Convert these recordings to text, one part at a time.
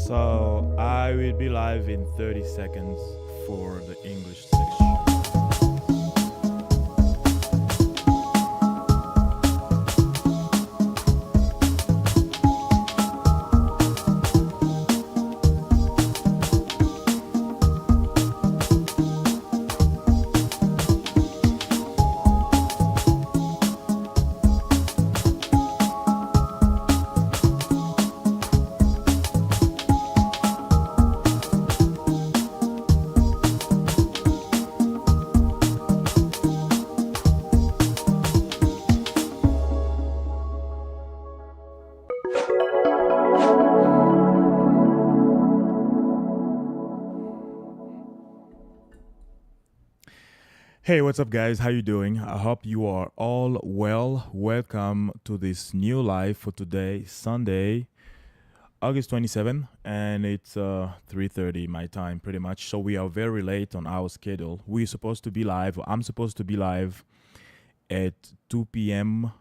So I will be live in 30 seconds for the English section. Hey, what's up, guys? How you doing? I hope you are all well. Welcome to this new live for today, Sunday, August 27, and it's 3:30 my time, pretty much. So we are very late on our schedule. We're supposed to be live. I'm supposed to be live at 2 p.m.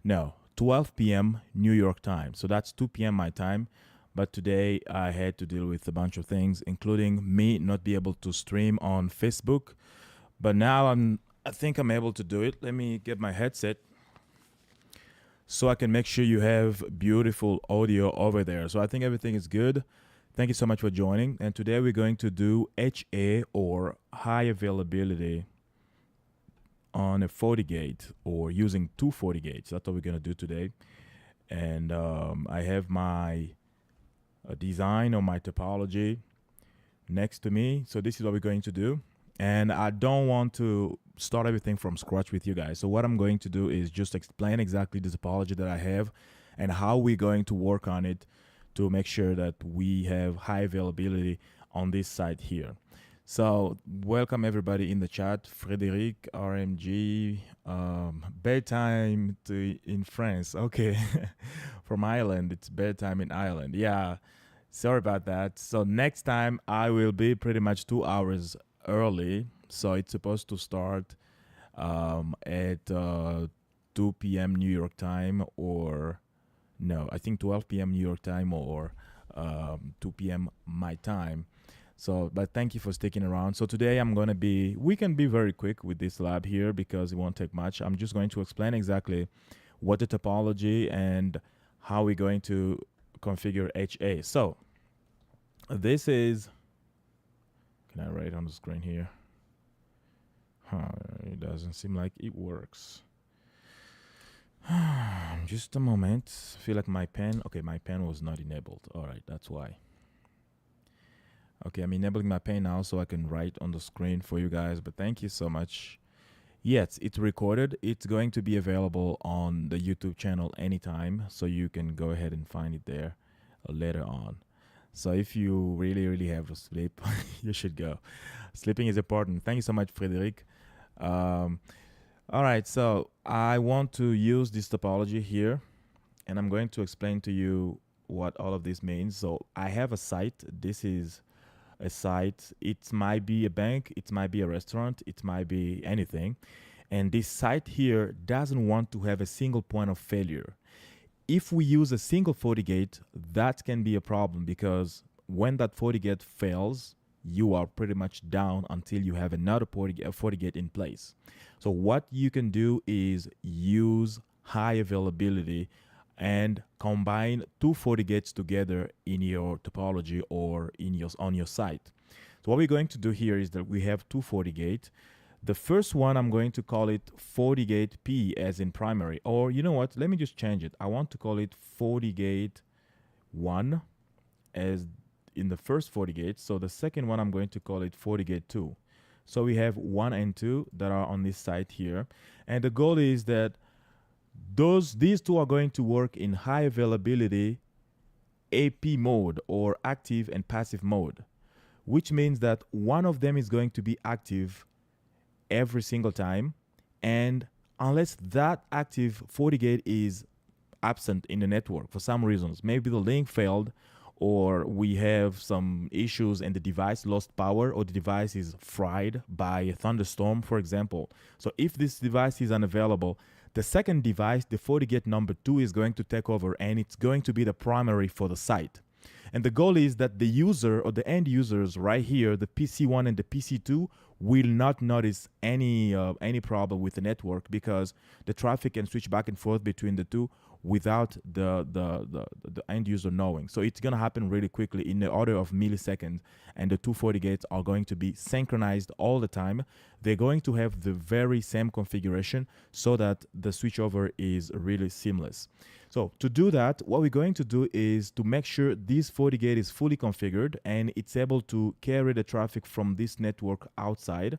No, 12 p.m. New York time. So that's 2 p.m. my time. But today I had to deal with a bunch of things, including me not be able to stream on Facebook. But now I think I'm able to do it. Let me get my headset so I can make sure you have beautiful audio over there. So I think everything is good. Thank you so much for joining. And today we're going to do HA, or high availability, on a FortiGate, or using two FortiGates. That's what we're going to do today. And I have my design or my topology next to me. So this is what we're going to do. And I don't want to start everything from scratch with you guys. So what I'm going to do is just explain exactly the topology that I have and how we're going to work on it to make sure that we have high availability on this side here. So welcome everybody in the chat. Frédéric, RMG, bedtime in France. Okay, from Ireland. It's bedtime in Ireland. Yeah, sorry about that. So next time I will be pretty much 2 hours early, so it's supposed to start at 2 p.m. New York time, or no, I think 12 p.m. New York time, or 2 p.m. my time. So, but thank you for sticking around. So today we can be very quick with this lab here because it won't take much. I'm just going to explain exactly what the topology and how we're going to configure HA. So this is, can I write on the screen here? It doesn't seem like it works. Just a moment. I feel like my pen was not enabled. All right, that's why. Okay, I'm enabling my pen now so I can write on the screen for you guys, but thank you so much. Yes, it's recorded. It's going to be available on the YouTube channel anytime, so you can go ahead and find it there later on. So if you really have to sleep, you should go. Sleeping is important. Thank you so much, Frédéric. All right, so I want to use this topology here, and I'm going to explain to you what all of this means. So I have a site. This is a site. It might be a bank. It might be a restaurant. It might be anything. And this site here doesn't want to have a single point of failure. If we use a single FortiGate, that can be a problem, because when that FortiGate fails, you are pretty much down until you have another FortiGate in place. So what you can do is use high availability and combine two FortiGates together in your topology or on your site. So what we're going to do here is that we have two FortiGate. The first one, I'm going to call it FortiGate P as in primary, or you know what, let me just change it. I want to call it FortiGate 1 as in the first FortiGate. So the second one, I'm going to call it FortiGate 2. So we have 1 and 2 that are on this site here. And the goal is that these two are going to work in high availability AP mode, or active and passive mode, which means that one of them is going to be active every single time, and unless that active FortiGate is absent in the network for some reasons, maybe the link failed, or we have some issues and the device lost power, or the device is fried by a thunderstorm, for example. So if this device is unavailable, the second device, the FortiGate number 2, is going to take over, and it's going to be the primary for the site. And the goal is that the user or the end users right here, the PC1 and the PC2, will not notice any problem with the network, because the traffic can switch back and forth between the two without the end user knowing. So it's going to happen really quickly in the order of milliseconds, and the two FortiGates are going to be synchronized all the time. They're going to have the very same configuration so that the switchover is really seamless. So to do that, what we're going to do is to make sure this FortiGate is fully configured and it's able to carry the traffic from this network outside.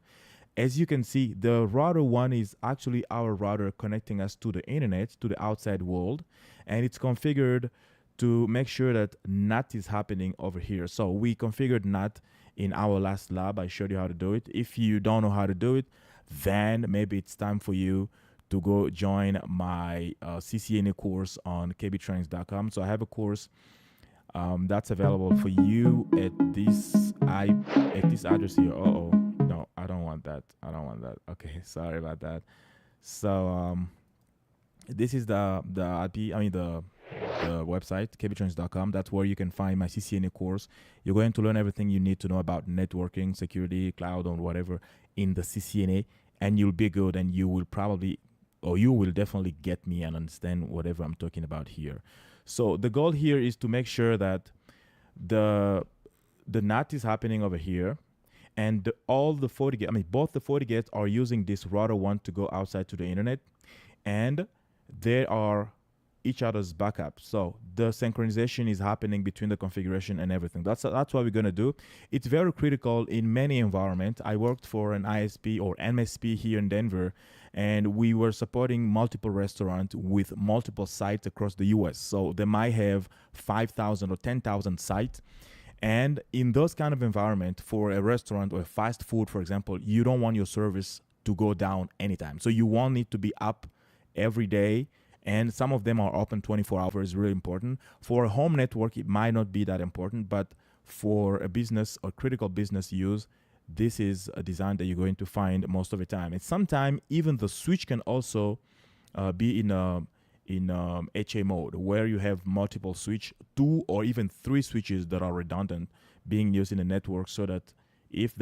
As you can see, the router 1 is actually our router connecting us to the internet, to the outside world, and it's configured to make sure that NAT is happening over here. So we configured NAT in our last lab. I showed you how to do it. If you don't know how to do it, then maybe it's time for you to go join my CCNA course on KBTrainings.com. So I have a course that's available for you at this address here. No, I don't want that. I don't want that. Okay, sorry about that. So this is the IP. I mean the website KBTrainings.com. That's where you can find my CCNA course. You're going to learn everything you need to know about networking, security, cloud, or whatever in the CCNA, and you'll be good. And you will probably, or you will definitely get me and understand whatever I'm talking about here. So the goal here is to make sure that the NAT is happening over here, and all the FortiGate, I mean, both the FortiGates are using this router 1 to go outside to the internet, and they are each other's backup. So the synchronization is happening between the configuration and everything. That's what we're going to do. It's very critical in many environments. I worked for an ISP or MSP here in Denver, and we were supporting multiple restaurants with multiple sites across the US. So they might have 5,000 or 10,000 sites. And in those kind of environment, for a restaurant or fast food, for example, you don't want your service to go down anytime. So you want it to be up every day. And some of them are open 24 hours, really important. For a home network, it might not be that important, but for a business or critical business use, this is a design that you're going to find most of the time. And sometimes even the switch can also be in HA mode, where you have multiple switch, 2 or even 3 switches that are redundant being used in the network, so that if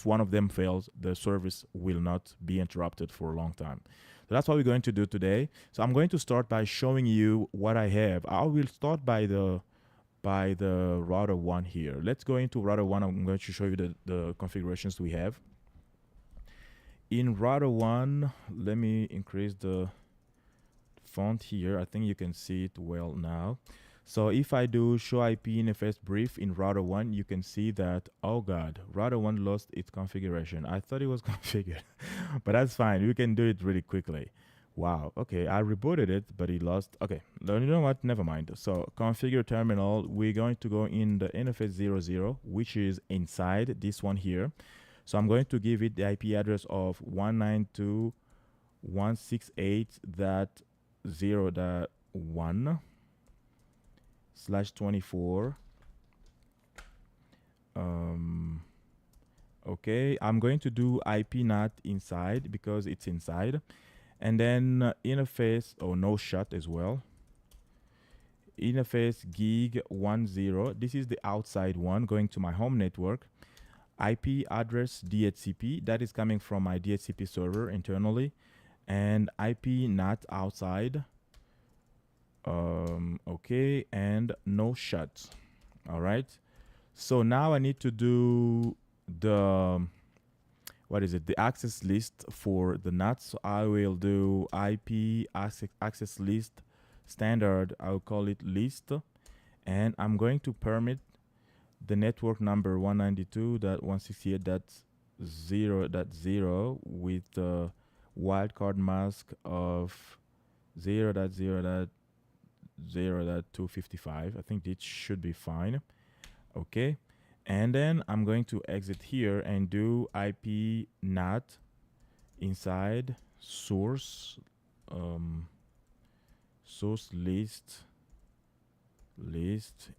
one of them fails, the service will not be interrupted for a long time. So that's what we're going to do today. So I'm going to start by showing you what I have. I will start by the router 1 here. Let's go into router 1. I'm going to show you the configurations we have. In router 1, let me increase the font here. I think you can see it well now. So if I do show IP interface brief in router 1, you can see that, oh God, router 1 lost its configuration. I thought it was configured, but that's fine. We can do it really quickly. Wow. Okay, I rebooted it, but it lost. Okay, you know what? Never mind. So configure terminal, we're going to go in the interface 00, which is inside this one here. So I'm going to give it the IP address of 192.168.0.1/24. Okay, I'm going to do IP NAT inside because it's inside. And then interface, no shut as well. Interface gig 10. This is the outside one going to my home network. IP address DHCP, that is coming from my DHCP server internally. And IP NAT outside. Okay, and no shut. All right. So now I need to do the the access list for the NAT. So I will do IP access list standard. I'll call it list, and I'm going to permit the network number 192.168.0.0 with the wildcard mask of 0.0.0.255. I think this should be fine. Okay. And then I'm going to exit here and do IP NAT inside source source list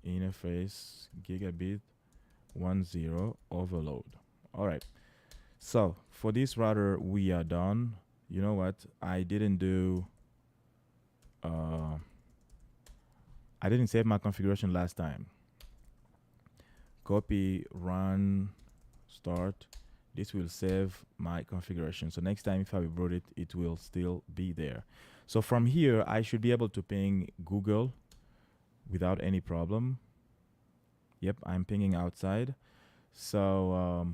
interface gigabit 10 overload. All right. So for this router, we are done. You know what? I didn't do. I didn't save my configuration last time. copy, run, start. This will save my configuration. So next time if I reboot it, it will still be there. So from here, I should be able to ping Google without any problem. Yep, I'm pinging outside. So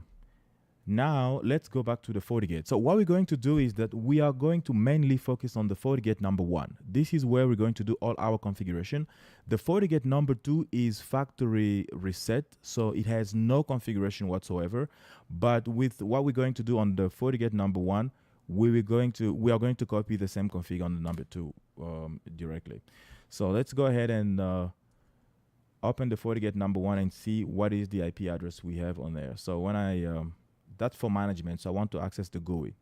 now let's go back to the FortiGate. So what we're going to do is that we are going to mainly focus on the FortiGate number 1. This is where we're going to do all our configuration. The FortiGate number 2 is factory reset, so it has no configuration whatsoever. But with what we're going to do on the FortiGate number 1, we are going to copy the same config on the number 2 directly. So let's go ahead and open the FortiGate number 1 and see what is the IP address we have on there. So when I that's for management, so I want to access the GUI.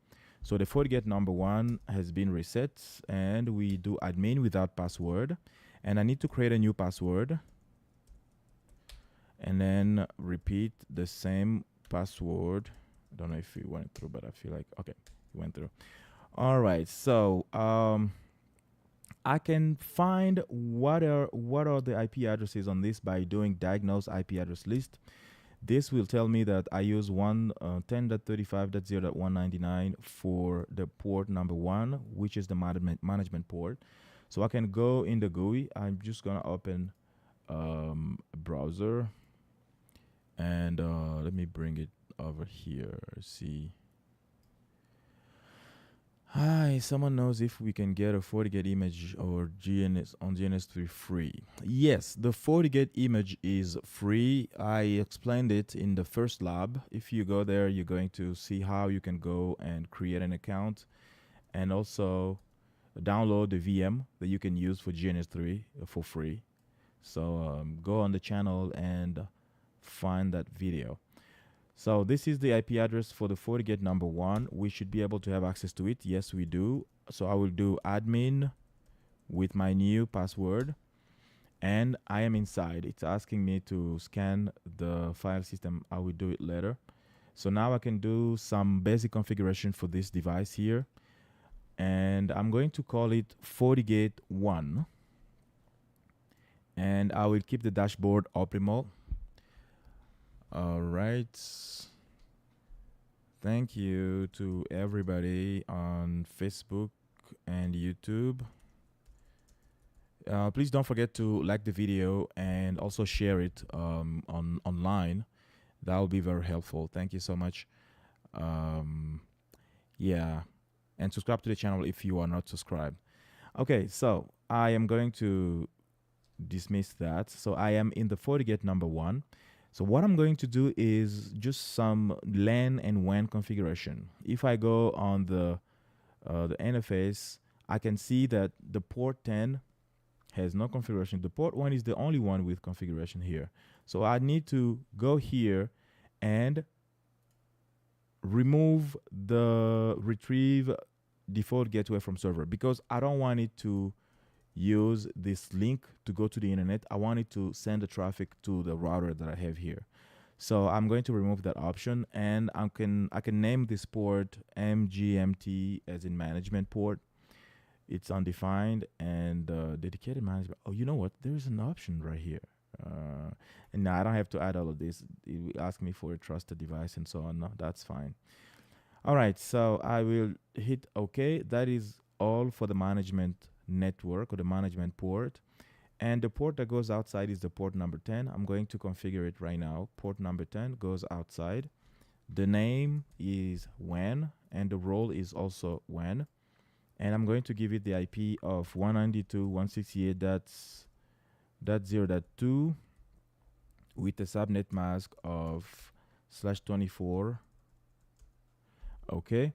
So the FortiGate number 1 has been reset, and we do admin without password, and I need to create a new password and then repeat the same password. I don't know if it went through, but I feel like okay, it went through. All right, so I can find what are the IP addresses on this by doing diagnose IP address list. This will tell me that I use 10.35.0.199 for the port number 1, which is the management port. So I can go in the GUI. I'm just gonna open a browser, and let me bring it over here. See. Hi, someone knows if we can get a FortiGate image or GNS on GNS3 free. Yes, the FortiGate image is free. I explained it in the first lab. If you go there, you're going to see how you can go and create an account and also download the VM that you can use for GNS3 for free. So go on the channel and find that video. So this is the IP address for the FortiGate number 1. We should be able to have access to it. Yes, we do. So I will do admin with my new password, and I am inside. It's asking me to scan the file system. I will do it later. So now I can do some basic configuration for this device here, and I'm going to call it FortiGate 1, and I will keep the dashboard optimal. All right. Thank you to everybody on Facebook and YouTube. Please don't forget to like the video and also share it online. That will be very helpful. Thank you so much. Yeah, and subscribe to the channel if you are not subscribed. Okay, so I am going to dismiss that. So I am in the FortiGate number 1. So what I'm going to do is just some LAN and WAN configuration. If I go on the interface, I can see that the port 10 has no configuration. The port 1 is the only one with configuration here. So I need to go here and remove the retrieve default gateway from server, because I don't want it to use this link to go to the internet. I want it to send the traffic to the router that I have here. So I'm going to remove that option, and I can name this port MGMT as in management port. It's undefined, and dedicated management. Oh, you know what? There's an option right here. And now I don't have to add all of this. It will ask me for a trusted device and so on. No, that's fine. All right, so I will hit OK. That is all for the management network or the management port, and the port that goes outside is the port number 10. I'm going to configure it right now. Port number 10 goes outside. The name is WAN, and the role is also WAN, and I'm going to give it the IP of 192.168.0.2 with a subnet mask of /24. Okay,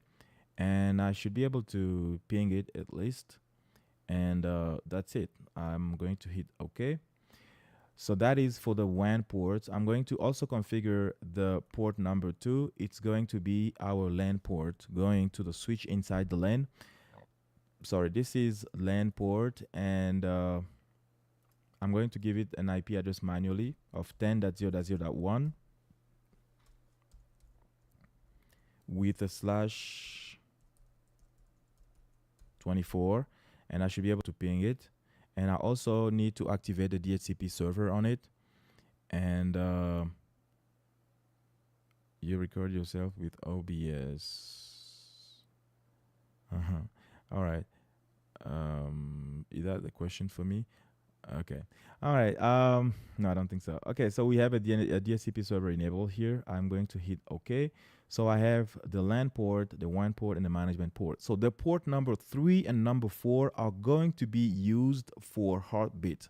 and I should be able to ping it at least. And that's it. I'm going to hit OK. So that is for the WAN ports. I'm going to also configure the port number 2. It's going to be our LAN port going to the switch inside the LAN. Sorry, this is LAN port, and I'm going to give it an IP address manually of 10.0.0.1 with a /24. And I should be able to ping it. And I also need to activate the DHCP server on it. And You record yourself with OBS. Uh-huh. All right. Is that the question for me? Okay. All right. No, I don't think so. Okay, so we have a DHCP server enabled here. I'm going to hit OK. So I have the LAN port, the WAN port, and the management port. So the port number 3 and number 4 are going to be used for Heartbeat.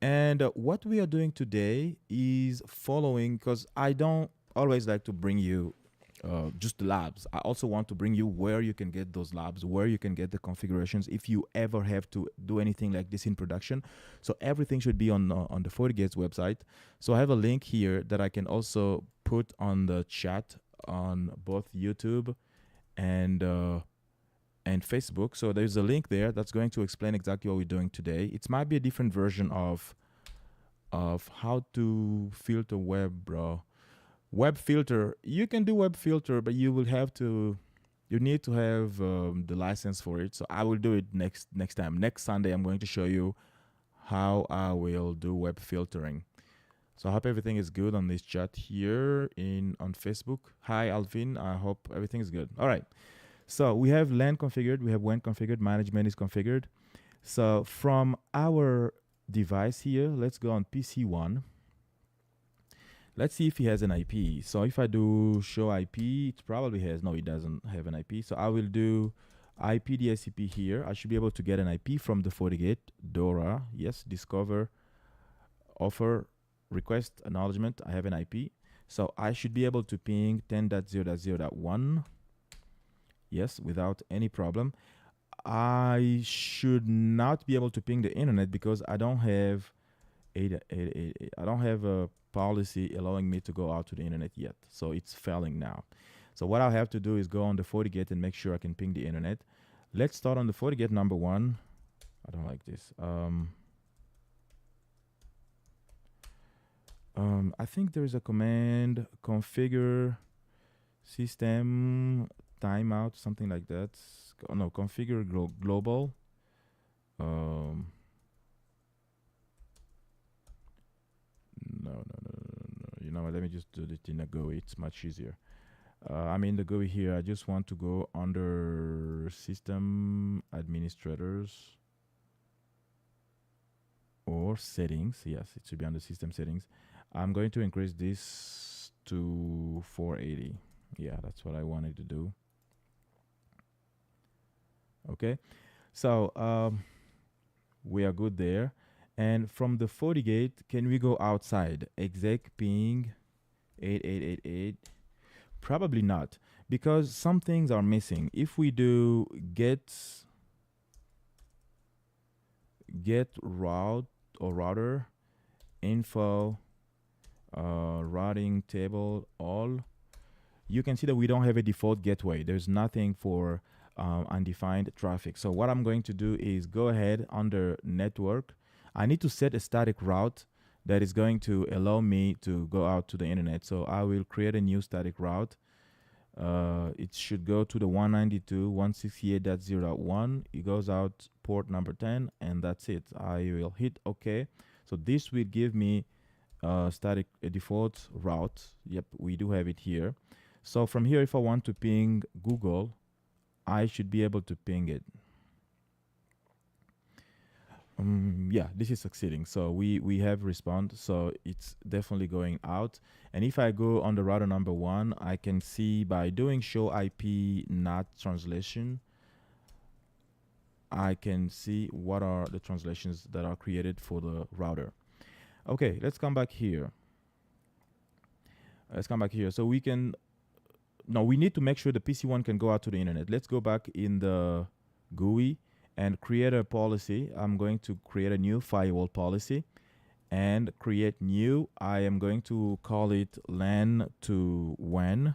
And what we are doing today is following, because I don't always like to bring you just the labs. I also want to bring you where you can get those labs, where you can get the configurations if you ever have to do anything like this in production. So everything should be on the FortiGate's website. So I have a link here that I can also put on the chat on both YouTube and Facebook. So there's a link there that's going to explain exactly what we're doing today. It might be a different version of how to filter web, bro. Web filter, you can do web filter, but you need to have the license for it. So I will do it next time. Next Sunday, I'm going to show you how I will do web filtering. So I hope everything is good on this chat here on Facebook. Hi, Alvin. I hope everything is good. All right. So we have LAN configured, we have WAN configured, management is configured. So from our device here, let's go on PC1. Let's see if he has an IP. So if I do show IP, it probably has. No, it doesn't have an IP. So I will do IP DHCP here. I should be able to get an IP from the FortiGate. DORA, yes, discover, offer, request, acknowledgement. I have an IP. So I should be able to ping 10.0.0.1. Yes, without any problem. I should not be able to ping the internet because I don't have a policy allowing me to go out to the internet yet. So it's failing now. So what I'll have to do is go on the FortiGate and make sure I can ping the internet. Let's start on the FortiGate number 1. I don't like this. I think there is a command, configure system timeout, something like that. Oh, no, configure global. No. You know what? Let me just do it in a GUI. It's much easier. I'm in the GUI here. I just want to go under system administrators or settings. Yes, it should be under system settings. I'm going to increase this to 480. Yeah, that's what I wanted to do. Okay, so we are good there. And from the FortiGate, can we go outside? Exec ping 8888. Probably not, because some things are missing. If we do get route or router info routing table all, you can see that we don't have a default gateway. There's nothing for undefined traffic. So what I'm going to do is go ahead under network. I need to set a static route that is going to allow me to go out to the internet. So I will create a new static route. It should go to the 192.168.0.1. It goes out port number 10, and that's it. I will hit OK. So this will give me a default route. Yep, we do have it here. So from here, if I want to ping Google, I should be able to ping it. Yeah, this is succeeding. So we have respond. So it's definitely going out. And if I go on the router number 1, I can see by doing show IP NAT translation, I can see what are the translations that are created for the router. Okay, let's come back here. So we can, no, we need to make sure the PC1 can go out to the internet. Let's go back in the GUI and create a policy. I'm going to create a new firewall policy and create new. I am going to call it LAN to WAN,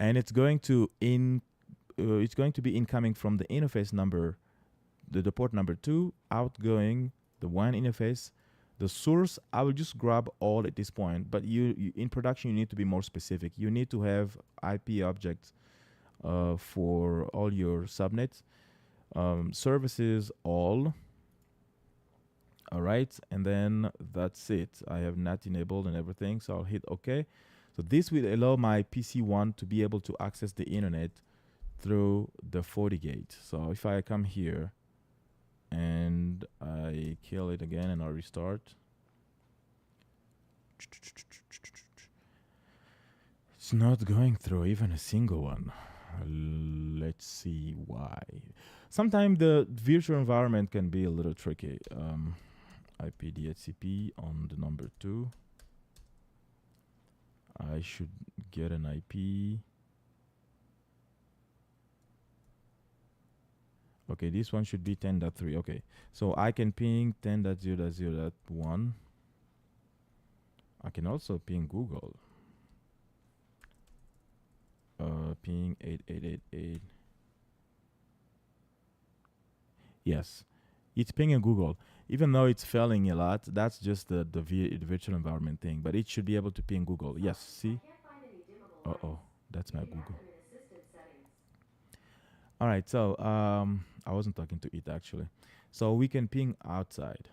and it's going to be incoming from the interface number, the port number 2, outgoing the WAN interface. The source, I will just grab all at this point, but you in production, you need to be more specific. You need to have IP objects for all your subnets. Services all right, and then that's it. I have NAT enabled and everything, so I'll hit OK. So this will allow my PC1 to be able to access the internet through the FortiGate. So if I come here and I kill it again and I restart, it's not going through even a single one. Let's see why. Sometimes the virtual environment can be a little tricky. IP DHCP on the number 2. I should get an IP. Okay, this one should be 10.3. Okay, so I can ping 10.0.0.1. I can also ping Google. Ping 8888. Yes, it's pinging Google. Even though it's failing a lot, that's just the virtual environment thing. But it should be able to ping Google. Yes, see? Uh-oh, that's my Google. All right, so I wasn't talking to it actually. So we can ping outside,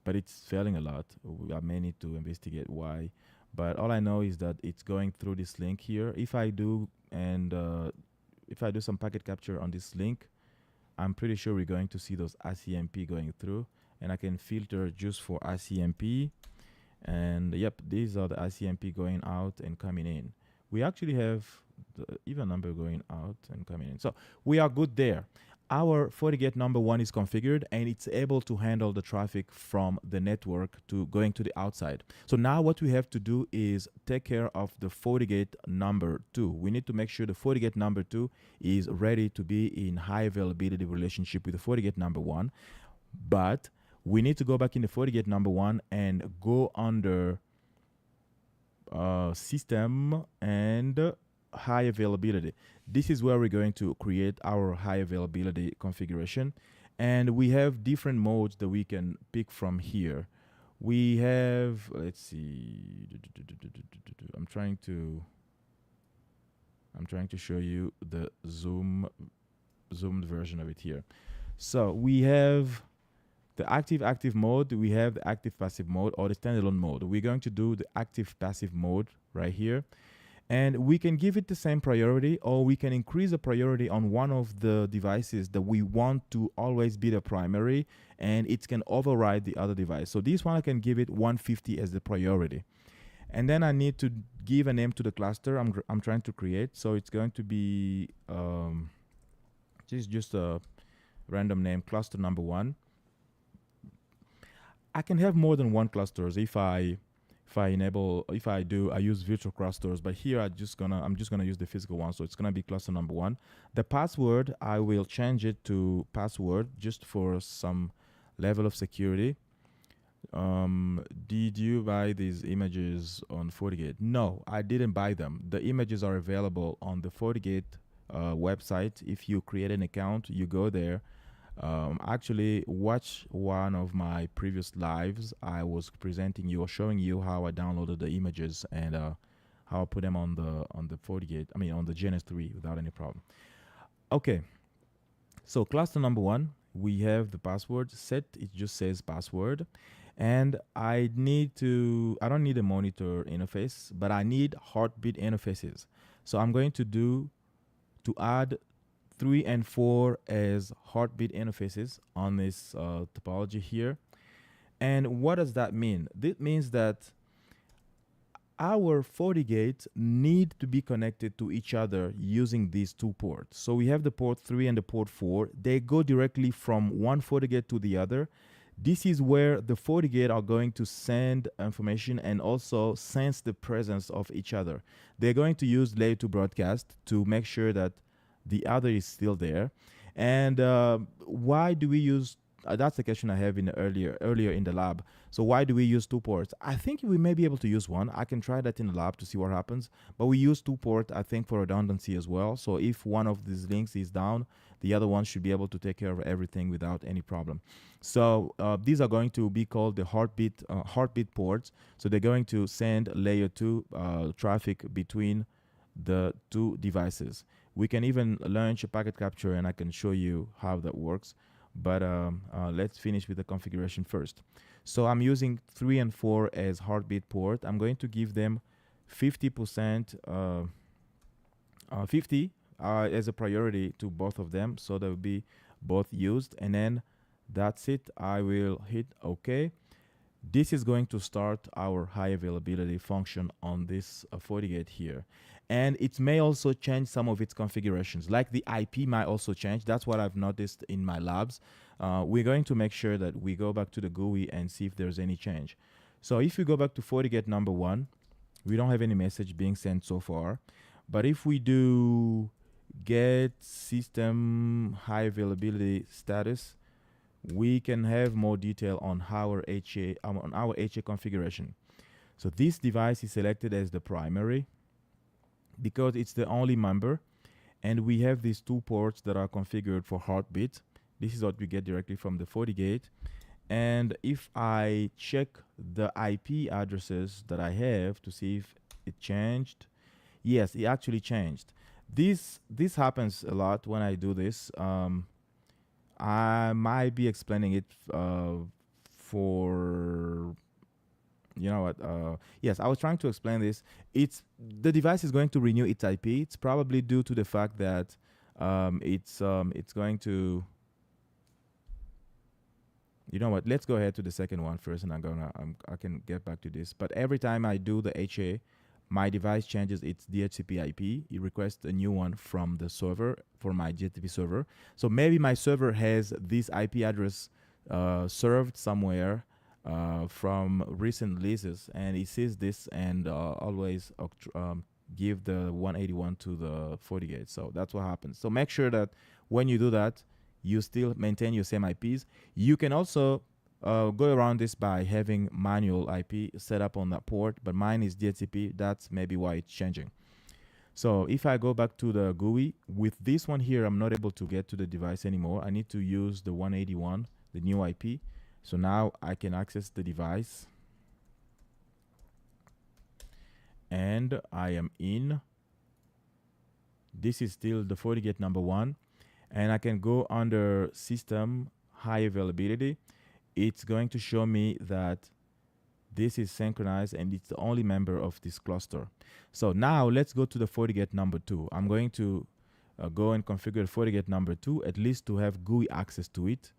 but it's failing a lot. I may need to investigate why. But all I know is that it's going through this link here. If I do some packet capture on this link, I'm pretty sure we're going to see those ICMP going through, and I can filter just for ICMP. And yep, these are the ICMP going out and coming in. We actually have the even number going out and coming in. So we are good there. Our FortiGate number 1 is configured and it's able to handle the traffic from the network to going to the outside. So now what we have to do is take care of the FortiGate number 2. We need to make sure the FortiGate number 2 is ready to be in high availability relationship with the FortiGate number 1. But we need to go back in the FortiGate number 1 and go under system and high availability. This is where we're going to create our high availability configuration, and we have different modes that we can pick from here. We have, let's see, I'm trying to show you the zoomed version of it here. So we have the active mode, we have the active passive mode, or the standalone mode. We're going to do the active passive mode right here. And we can give it the same priority, or we can increase the priority on one of the devices that we want to always be the primary, and it can override the other device. So this one I can give it 150 as the priority. And then I need to give a name to the cluster I'm trying to create. So it's going to be just a random name, cluster number 1. I can have more than one clusters if I use virtual clusters, but here I'm just gonna use the physical one, so it's gonna be cluster number 1. The password, I will change it to password just for some level of security. Did you buy these images on FortiGate? No, I didn't buy them. The images are available on the FortiGate website. If you create an account, you go there. Actually, watch one of my previous lives. I was presenting you or showing you how I downloaded the images and how I put them on the FortiGate. I mean, on the GNS3 without any problem. Okay, so cluster number 1, we have the password set. It just says password, and I don't need a monitor interface, but I need heartbeat interfaces. So I'm going to add 3 and 4 as heartbeat interfaces on this topology here. And what does that mean? This means that our FortiGate need to be connected to each other using these 2 ports. So we have the port 3 and the port 4. They go directly from one FortiGate to the other. This is where the FortiGate are going to send information and also sense the presence of each other. They're going to use layer 2 broadcast to make sure that the other is still there. And why do we use that's the question I have in the earlier in the lab. So why do we use 2 ports? I think we may be able to use one. I can try that in the lab to see what happens, but we use 2 ports, I think, for redundancy as well. So if one of these links is down, the other one should be able to take care of everything without any problem. So these are going to be called the heartbeat ports. So they're going to send layer 2 traffic between the 2 devices. We can even launch a packet capture and I can show you how that works. But let's finish with the configuration first. So I'm using 3 and 4 as heartbeat port. I'm going to give them 50%, 50 as a priority to both of them, so they will be both used, and then that's it. I will hit OK. This is going to start our high availability function on this FortiGate here. And it may also change some of its configurations, like the IP might also change. That's what I've noticed in my labs. We're going to make sure that we go back to the GUI and see if there's any change. So if you go back to FortiGate number 1, we don't have any message being sent so far. But if we do get system high availability status, we can have more detail on our HA configuration. So this device is selected as the primary because it's the only member, and we have these 2 ports that are configured for heartbeat. This is what we get directly from the FortiGate. And if I check the IP addresses that I have to see if it changed, yes, it actually changed. This happens a lot when I do this. I might be explaining it for, you know what, yes, I was trying to explain this. The device is going to renew its IP. It's probably due to the fact that it's going to, you know what, let's go ahead to the second one first, and I can get back to this. But every time I do the HA, my device changes its DHCP IP. It requests a new one from the server for my GTP server. So maybe my server has this IP address served somewhere from recent releases, and it sees this and always give the 181 to the FortiGate. So that's what happens. So make sure that when you do that, you still maintain your same IPs. You can also go around this by having manual IP set up on that port, but mine is DHCP. That's maybe why it's changing. So if I go back to the GUI, with this one here, I'm not able to get to the device anymore. I need to use the 181, the new IP. So now I can access the device. And I am in. This is still the FortiGate number 1. And I can go under System High Availability. It's going to show me that this is synchronized and it's the only member of this cluster. So now let's go to the FortiGate number 2. I'm going to go and configure FortiGate number 2, at least to have GUI access to it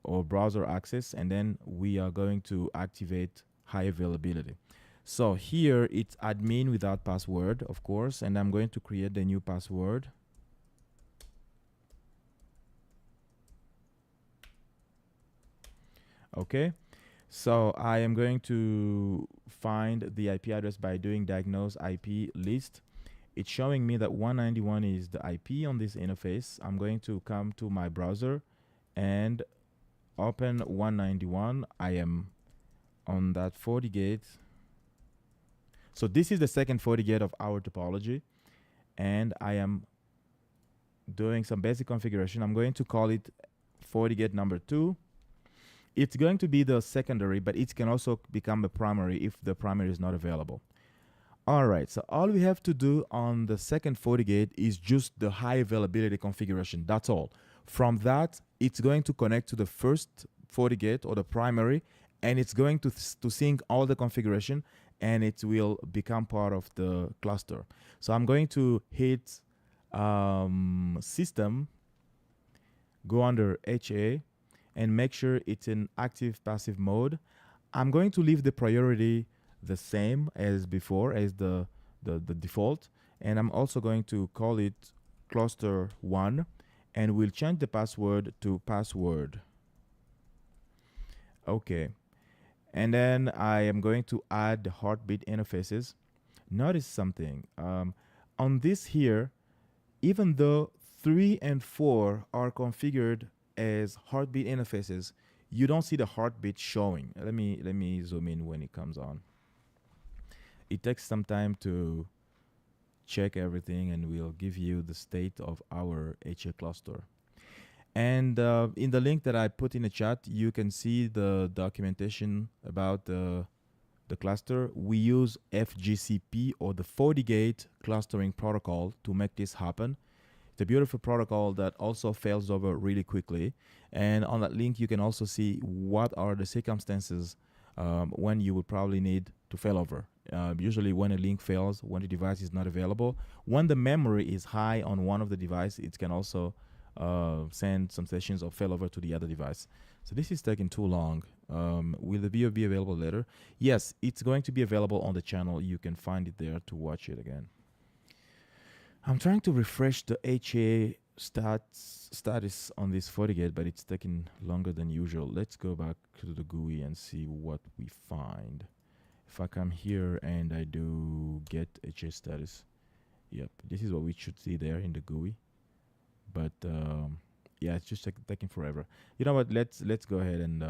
or browser access, and then we are going to activate high availability. So here it's admin without password, of course, and I'm going to create the new password. Okay, so I am going to find the IP address by doing diagnose IP list. It's showing me that 191 is the IP on this interface. I'm going to come to my browser and open 191. I am on that FortiGate. So this is the second FortiGate of our topology, and I am doing some basic configuration. I'm going to call it FortiGate number 2. It's going to be the secondary, but it can also become a primary if the primary is not available. All right, so all we have to do on the second FortiGate is just the high availability configuration. That's all. From that, it's going to connect to the first FortiGate or the primary, and it's going to sync all the configuration, and it will become part of the cluster. So I'm going to hit System, go under HA, and make sure it's in active passive mode. I'm going to leave the priority the same as before, as the default, and I'm also going to call it cluster 1, and we'll change the password to password. Okay, and then I am going to add the heartbeat interfaces. Notice something on this here, even though 3 and 4 are configured as heartbeat interfaces, you don't see the heartbeat showing. Let me zoom in when it comes on. It takes some time to check everything, and we'll give you the state of our HA cluster. And in the link that I put in the chat, you can see the documentation about the cluster. We use FGCP, or the FortiGate clustering protocol, to make this happen. It's a beautiful protocol that also fails over really quickly. And on that link, you can also see what are the circumstances when you would probably need to fail over. Usually when a link fails, when the device is not available, when the memory is high on one of the device, it can also send some sessions of failover to the other device. So this is taking too long. Will the video be available later? Yes, it's going to be available on the channel. You can find it there to watch it again. I'm trying to refresh the HA status on this FortiGate, but it's taking longer than usual. Let's go back to the GUI and see what we find. If I come here and I do get HA status, yep, this is what we should see there in the GUI. But yeah, it's just taking forever. You know what? Let's go ahead and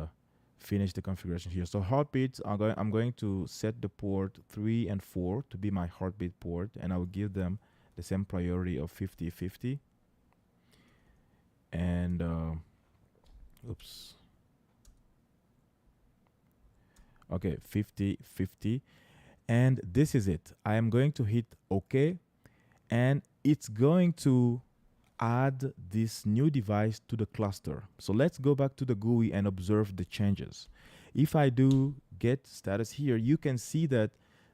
finish the configuration here. So heartbeats are I'm going to set the port 3 and 4 to be my heartbeat port, and I will give them the same priority of 50-50. And oops. Okay, 50-50. And this is it. I am going to hit OK, and it's going to add this new device to the cluster. So let's go back to the GUI and observe the changes. If I do get status here, you can see that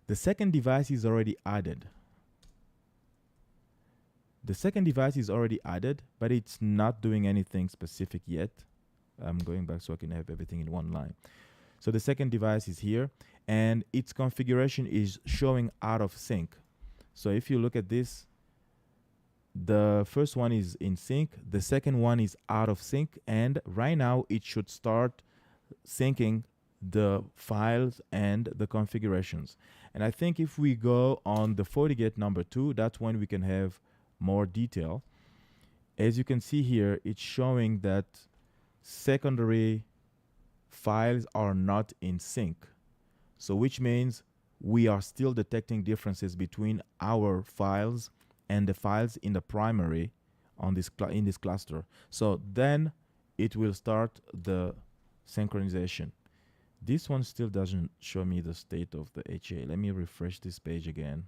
the second device is already added. The second device is already added, but it's not doing anything specific yet. I'm going back so I can have everything in one line. So the second device is here, and its configuration is showing out of sync. So if you look at this, the first one is in sync, the second one is out of sync, and right now it should start syncing the files and the configurations. And I think if we go on the FortiGate number 2, that's when we can have more detail. As you can see here, it's showing that secondary files are not in sync. So which means we are still detecting differences between our files and the files in the primary on this in this cluster. So then it will start the synchronization. This one still doesn't show me the state of the HA. Let me refresh this page again.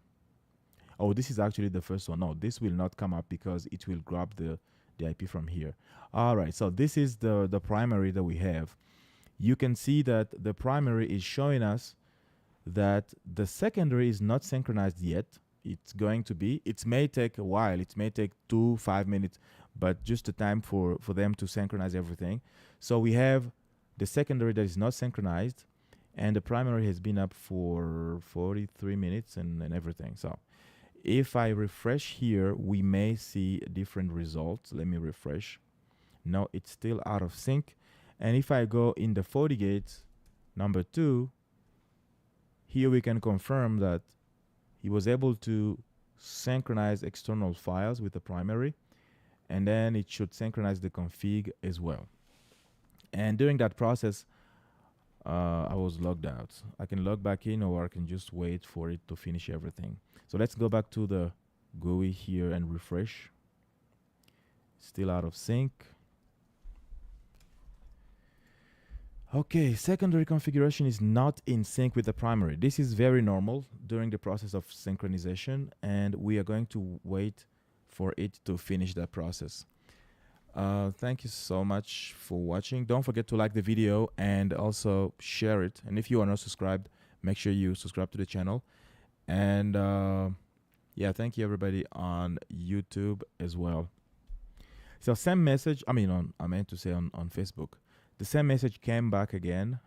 Oh, this is actually the first one. No, this will not come up because it will grab the IP from here. All right, so this is the primary that we have. You can see that the primary is showing us that the secondary is not synchronized yet. It's going to be. It may take a while. It may take 2-5 minutes, but just the time for them to synchronize everything. So we have the secondary that is not synchronized, and the primary has been up for 43 minutes and everything. So if I refresh here, we may see different results. Let me refresh. No, it's still out of sync. And if I go in the FortiGate number 2, here we can confirm that he was able to synchronize external files with the primary, and then it should synchronize the config as well. And during that process, I was logged out. I can log back in, or I can just wait for it to finish everything. So let's go back to the GUI here and refresh. Still out of sync. Okay, secondary configuration is not in sync with the primary. This is very normal during the process of synchronization, and we are going to wait for it to finish that process. Thank you so much for watching. Don't forget to like the video and also share it. And if you are not subscribed, make sure you subscribe to the channel. And yeah, thank you everybody on YouTube as well. So same message, I meant to say on Facebook. The same message came back again.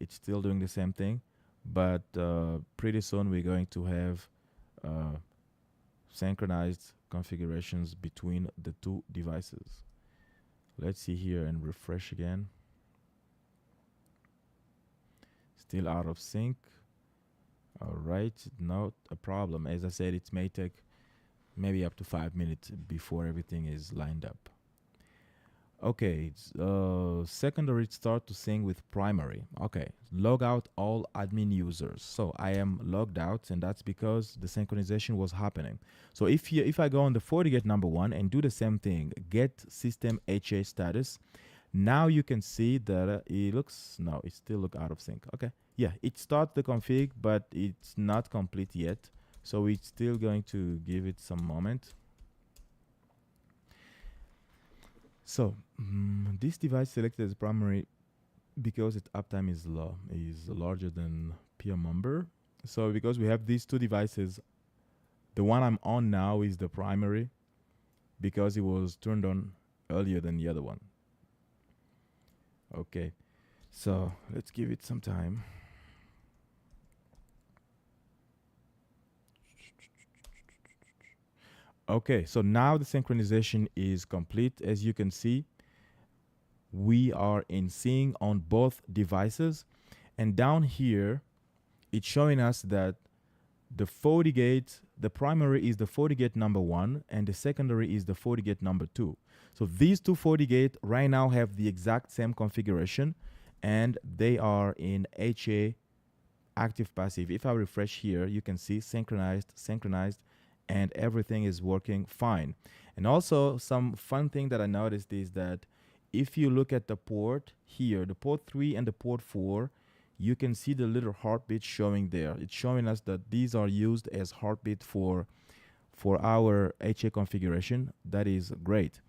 It's still doing the same thing, but pretty soon we're going to have synchronized configurations between the two devices. Let's see here and refresh again. Still out of sync. All right, not a problem. As I said, it may take maybe up to 5 minutes before everything is lined up. Okay, secondary start to sync with primary. Okay, log out all admin users. So I am logged out, and that's because the synchronization was happening. So if I go on the FortiGate number 1 and do the same thing, get system HA status, now you can see that it still look out of sync. Okay, yeah, it starts the config, but it's not complete yet. So it's still going to give it some moment. So this device selected as primary because its uptime is low, is larger than peer member. So because we have these two devices, the one I'm on now is the primary because it was turned on earlier than the other one. Okay, so let's give it some time. Okay, so now the synchronization is complete. As you can see, we are in sync on both devices. And down here, it's showing us that the FortiGate, the primary is the FortiGate number 1, and the secondary is the FortiGate number 2. So these two FortiGate right now have the exact same configuration, and they are in HA active passive. If I refresh here, you can see synchronized, and everything is working fine. And also, some fun thing that I noticed is that if you look at the port here, the port 3 and the port 4, you can see the little heartbeat showing there. It's showing us that these are used as heartbeat for our HA configuration. That is great.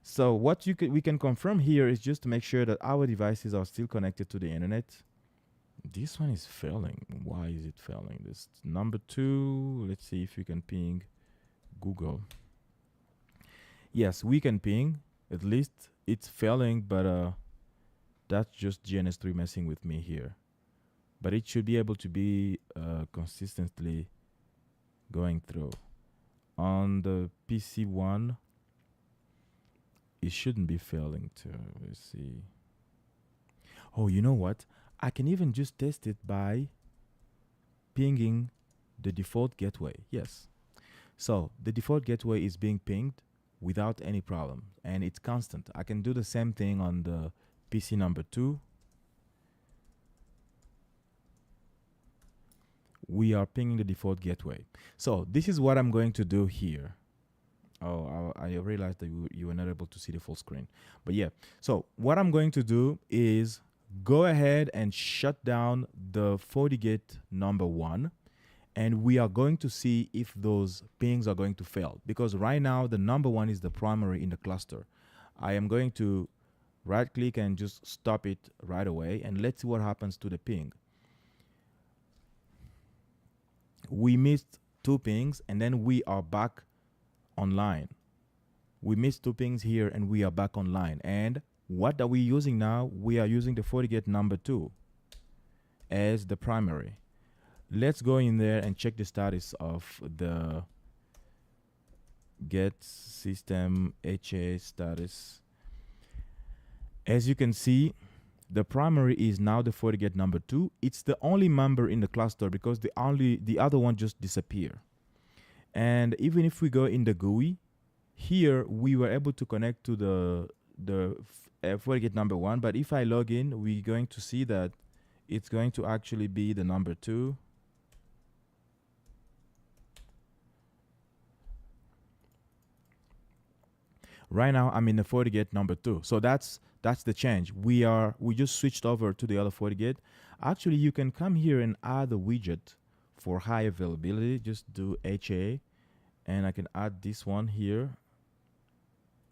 So what we can confirm here is just to make sure that our devices are still connected to the internet. This one is failing. Why is it failing? This number 2, let's see if we can ping Google. Yes, we can ping. At least it's failing, but that's just GNS3 messing with me here. But it should be able to be consistently going through. On the PC1, it shouldn't be failing too. Let's see. Oh, you know what? I can even just test it by pinging the default gateway. Yes. So the default gateway is being pinged without any problem, and it's constant. I can do the same thing on the PC number 2. We are pinging the default gateway. So this is what I'm going to do here. Oh, I realized that you were not able to see the full screen. But yeah, so what I'm going to do is go ahead and shut down the FortiGate number 1, and we are going to see if those pings are going to fail, because right now the number 1 is the primary in the cluster. I am going to right click and just stop it right away, and let's see what happens to the ping. We missed 2 pings, and then we are back online. We missed 2 pings here, and we are back online. And what are we using now? We are using the FortiGate number 2 as the primary. Let's go in there and check the status of the get system HA status. As you can see, the primary is now the FortiGate number 2. It's the only member in the cluster because the other one just disappeared. And even if we go in the GUI, here we were able to connect to the FortiGate number 1. But if I log in, we're going to see that it's going to actually be the number 2. Right now, I'm in the FortiGate number 2. So that's the change. We just switched over to the other FortiGate. Actually, you can come here and add a widget for high availability. Just do HA, and I can add this one here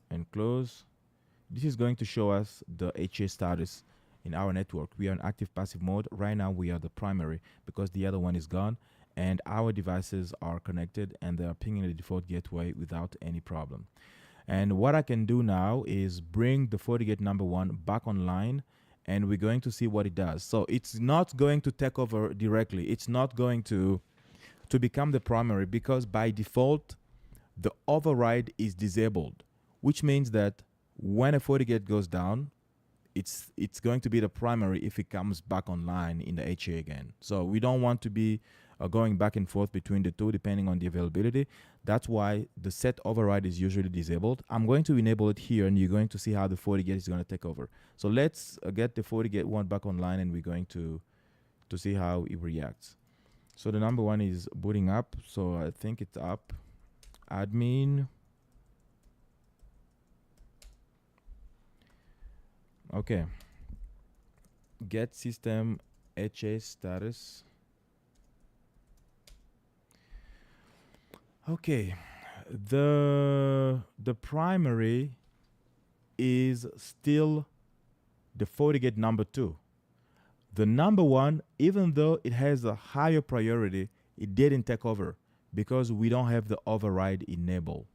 and close. This is going to show us the HA status in our network. We are in active passive mode. Right now, we are the primary because the other one is gone, and our devices are connected and they are pinging the default gateway without any problem. And what I can do now is bring the FortiGate number 1 back online, and we're going to see what it does. So it's not going to take over directly. It's not going to become the primary because by default, the override is disabled, which means that when a FortiGate goes down, it's going to be the primary if it comes back online in the HA again. So we don't want to be going back and forth between the two depending on the availability. That's why the set override is usually disabled. I'm going to enable it here, and you're going to see how the FortiGate is going to take over. So let's get the FortiGate 1 back online, and we're going to see how it reacts. So the number 1 is booting up. So I think it's up. Admin. Okay. Get system HA status. Okay, the primary is still the FortiGate number 2. The number one, even though it has a higher priority, it didn't take over because we don't have the override enabled.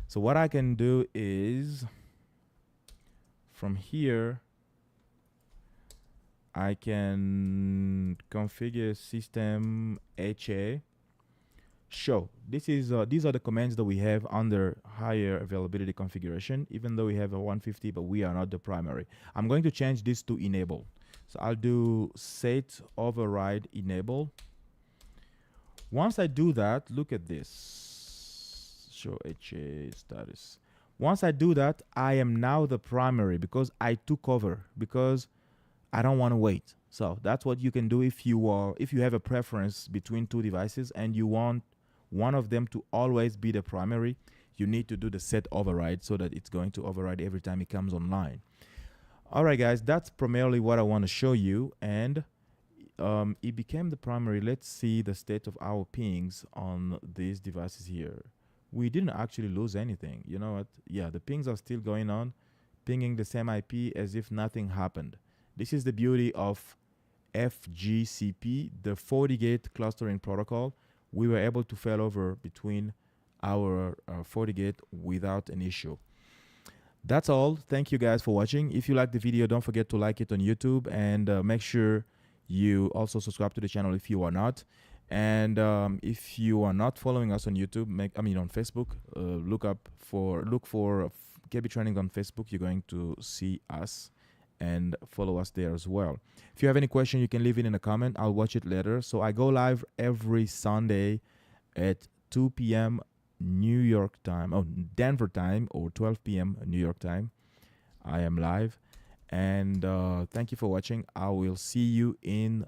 So what I can do is from here, I can configure system HA show. These are the commands that we have under higher availability configuration, even though we have a 150, but we are not the primary. I'm going to change this to enable. So I'll do set override enable. Once I do that, look at this. Show HA status. Once I do that, I am now the primary because I took over, because I don't want to wait. So that's what you can do if you have a preference between two devices and you want one of them to always be the primary. You need to do the set override so that it's going to override every time it comes online. All right, guys, that's primarily what I want to show you, and it became the primary. Let's see the state of our pings on these devices here. We didn't actually lose anything. You know what? Yeah, the pings are still going on, pinging the same IP as if nothing happened. This is the beauty of FGCP, the FortiGate clustering protocol. We were able to fail over between our FortiGate without an issue. That's all. Thank you guys for watching. If you like the video, don't forget to like it on YouTube, and make sure you also subscribe to the channel if you are not. And if you are not following us on YouTube, on Facebook, look for KBTrainings on Facebook. You're going to see us and follow us there as well. If you have any question, you can leave it in a comment. I'll watch it later. So I go live every Sunday at 2 p.m. New York time, Denver time, or 12 p.m. New York time. I am live, and thank you for watching. I will see you in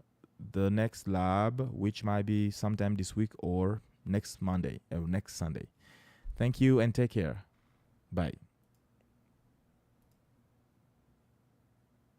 the next lab, which might be sometime this week or next Monday or next Sunday. Thank you and take care. Bye.